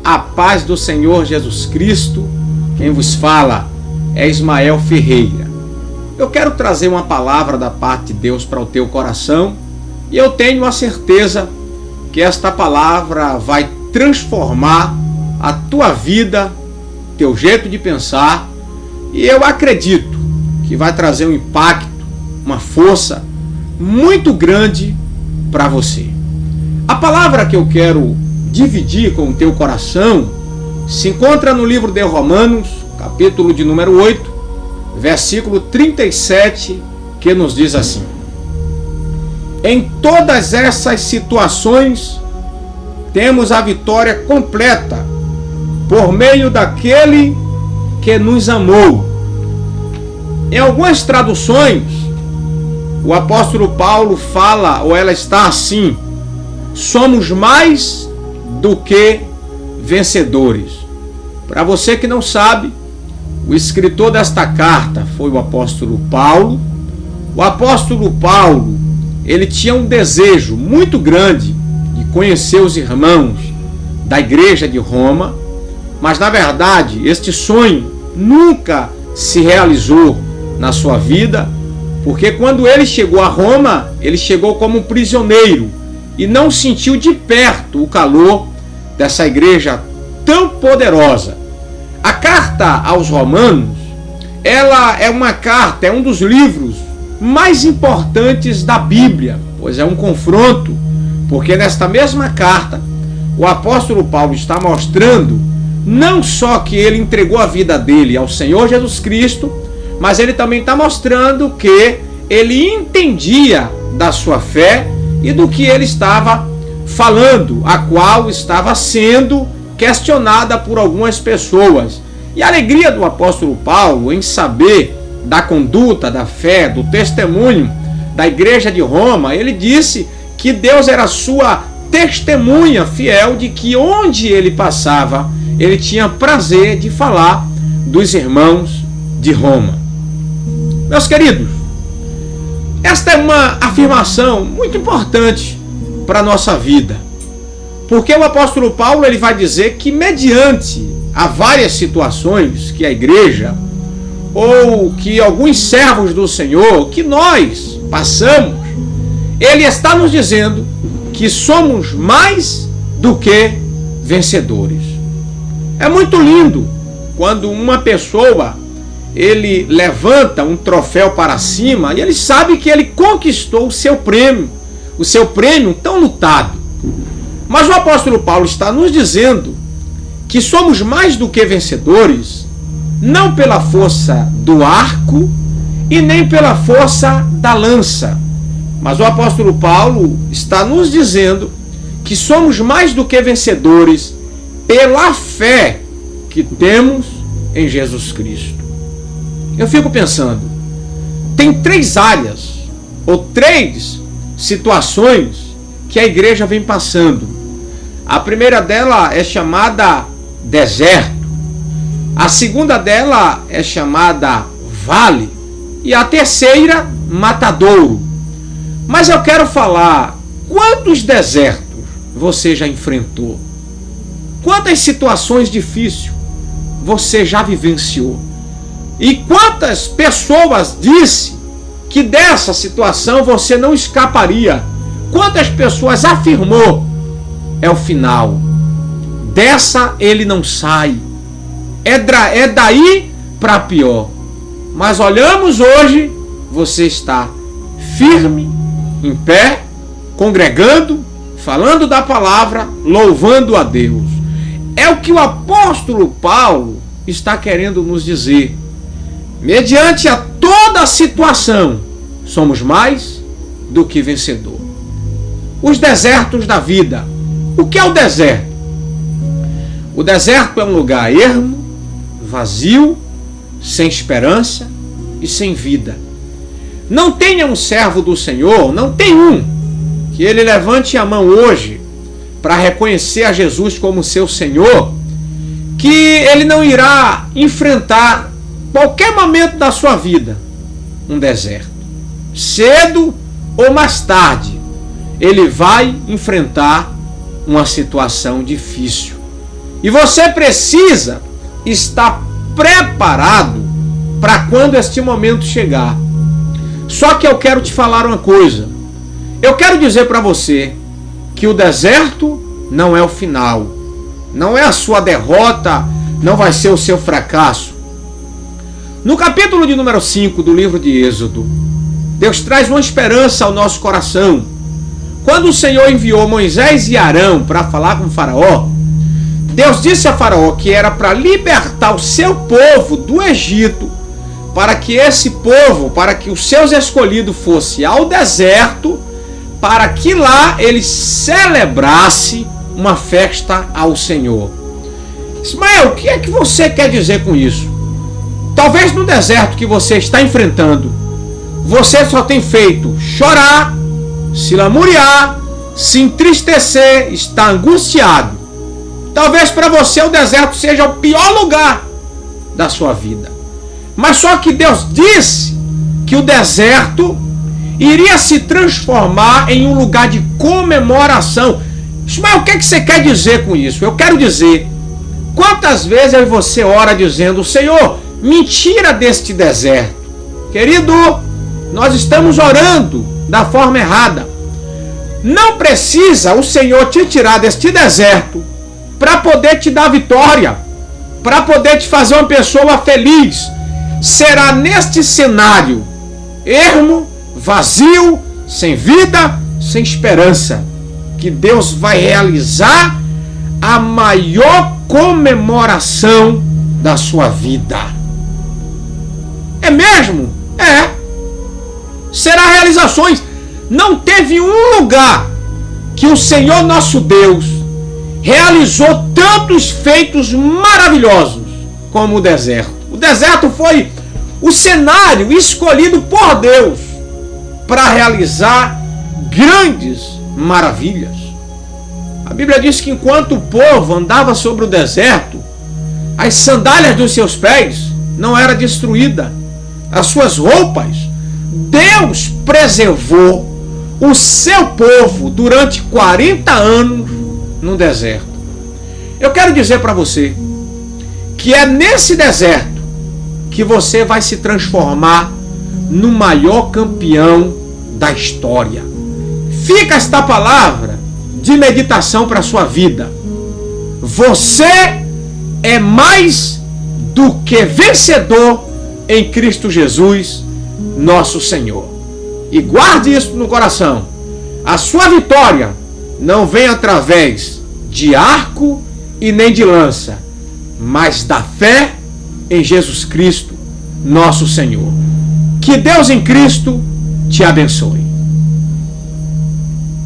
A paz do Senhor Jesus Cristo. Quem vos fala é Ismael Ferreira. Eu quero trazer uma palavra da parte de Deus para o teu coração e eu tenho a certeza que esta palavra vai transformar a tua vida, teu jeito de pensar, e eu acredito que vai trazer um impacto, uma força muito grande para você. A palavra que eu quero dividir com o teu coração se encontra no livro de Romanos, capítulo de número 8, versículo 37, que nos diz assim: em todas essas situações temos a vitória completa por meio daquele que nos amou. Em algumas traduções, o apóstolo Paulo fala, ou ela está assim: somos mais do que vencedores. Para você que não sabe, o escritor desta carta foi o apóstolo Paulo. O apóstolo Paulo, ele tinha um desejo muito grande de conhecer os irmãos da igreja de Roma, mas na verdade este sonho nunca se realizou na sua vida, porque quando ele chegou a Roma, ele chegou como um prisioneiro e não sentiu de perto o calor dessa igreja tão poderosa. A carta aos Romanos, ela é uma carta, é um dos livros mais importantes da Bíblia, pois é um confronto, porque nesta mesma carta o apóstolo Paulo está mostrando não só que ele entregou a vida dele ao Senhor Jesus Cristo, mas ele também está mostrando que ele entendia da sua fé e do que ele estava falando, a qual estava sendo questionada por algumas pessoas. E a alegria do apóstolo Paulo em saber da conduta, da fé, do testemunho da igreja de Roma, ele disse que Deus era sua testemunha fiel de que onde ele passava, ele tinha prazer de falar dos irmãos de Roma. Meus queridos, esta é uma afirmação muito importante para a nossa vida, porque o apóstolo Paulo ele vai dizer que mediante a várias situações que a igreja ou que alguns servos do Senhor, que nós passamos, ele está nos dizendo que somos mais do que vencedores. É muito lindo quando uma pessoa ele levanta um troféu para cima e ele sabe que ele conquistou o seu prêmio tão lutado. Mas o apóstolo Paulo está nos dizendo que somos mais do que vencedores, não pela força do arco e nem pela força da lança. Mas o apóstolo Paulo está nos dizendo que somos mais do que vencedores pela fé que temos em Jesus Cristo. Eu fico pensando, tem 3 áreas ou 3 situações que a igreja vem passando. A primeira dela é chamada deserto. A segunda dela é chamada vale. E a terceira, matadouro. Mas eu quero falar, quantos desertos você já enfrentou? Quantas situações difíceis você já vivenciou? E quantas pessoas disse que dessa situação você não escaparia? Quantas pessoas afirmou, é o final, dessa ele não sai, é daí para pior. Mas olhamos hoje, você está firme, em pé, congregando, falando da palavra, louvando a Deus. É o que o apóstolo Paulo está querendo nos dizer. Mediante a toda a situação, somos mais do que vencedor. Os desertos da vida. O que é o deserto? O deserto é um lugar ermo, vazio, sem esperança e sem vida. Não tenha um servo do Senhor, não tem um, que ele levante a mão hoje para reconhecer a Jesus como seu Senhor, que ele não irá enfrentar qualquer momento da sua vida um deserto. Cedo ou mais tarde, ele vai enfrentar uma situação difícil. E você precisa estar preparado para quando este momento chegar. Só que eu quero te falar uma coisa. Eu quero dizer para você que o deserto não é o final. Não é a sua derrota, não vai ser o seu fracasso. No capítulo de número 5 do livro de Êxodo, Deus traz uma esperança ao nosso coração. Quando o Senhor enviou Moisés e Arão para falar com Faraó, Deus disse a Faraó que era para libertar o seu povo do Egito, para que esse povo, para que os seus escolhidos fossem ao deserto, para que lá eles celebrassem uma festa ao Senhor. Ismael, o que é que você quer dizer com isso? Talvez no deserto que você está enfrentando, você só tem feito chorar, se lamuriar, se entristecer, estar angustiado. Talvez para você o deserto seja o pior lugar da sua vida. Mas só que Deus disse que o deserto iria se transformar em um lugar de comemoração. Ismael, o que é que você quer dizer com isso? Eu quero dizer, quantas vezes você ora dizendo: Senhor, me tira deste deserto. Querido, nós estamos orando da forma errada. Não precisa o Senhor te tirar deste deserto para poder te dar vitória, para poder te fazer uma pessoa feliz. Será neste cenário ermo, vazio, sem vida, sem esperança, que Deus vai realizar a maior comemoração da sua vida. É mesmo? É. Será realizações. Não teve um lugar que o Senhor nosso Deus realizou tantos feitos maravilhosos como o deserto. O deserto foi o cenário escolhido por Deus para realizar grandes maravilhas. A Bíblia diz que enquanto o povo andava sobre o deserto, as sandálias dos seus pés não eram destruídas, as suas roupas. Deus preservou o seu povo durante 40 anos no deserto. Eu quero dizer para você que é nesse deserto que você vai se transformar no maior campeão da história. Fica esta palavra de meditação para a sua vida. Você é mais do que vencedor em Cristo Jesus, nosso Senhor. E guarde isso no coração. A sua vitória não vem através de arco e nem de lança, mas da fé em Jesus Cristo, nosso Senhor. Que Deus em Cristo te abençoe.